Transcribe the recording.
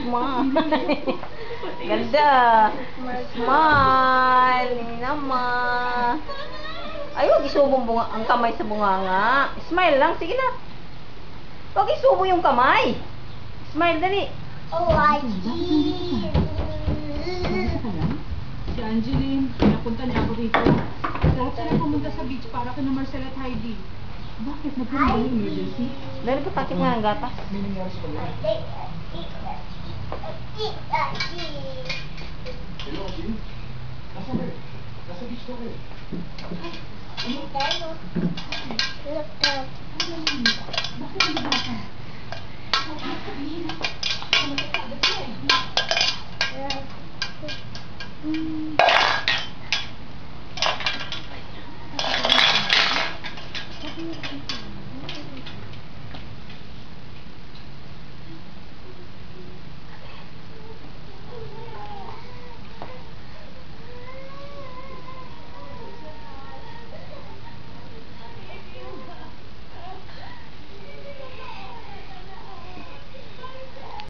Smile. Ganda. Smile. Ini naman. Ay, huwag isubo ang kamay sa bunganga. Smile lang. Sige na. Huwag isubo yung kamay. Smile, dali. Oh, I see. Si Angeline, pinapunta niya ako dito. Lahat sila pumunta sa beach para kina Marcel at Heidi. Bakit? Nagkaroon ba ng emergency? Dali, patakip nga ang gatas. Hello, Jim? Nasa ba? Nasa beach ko kayo. Look, Bakit hindi ba?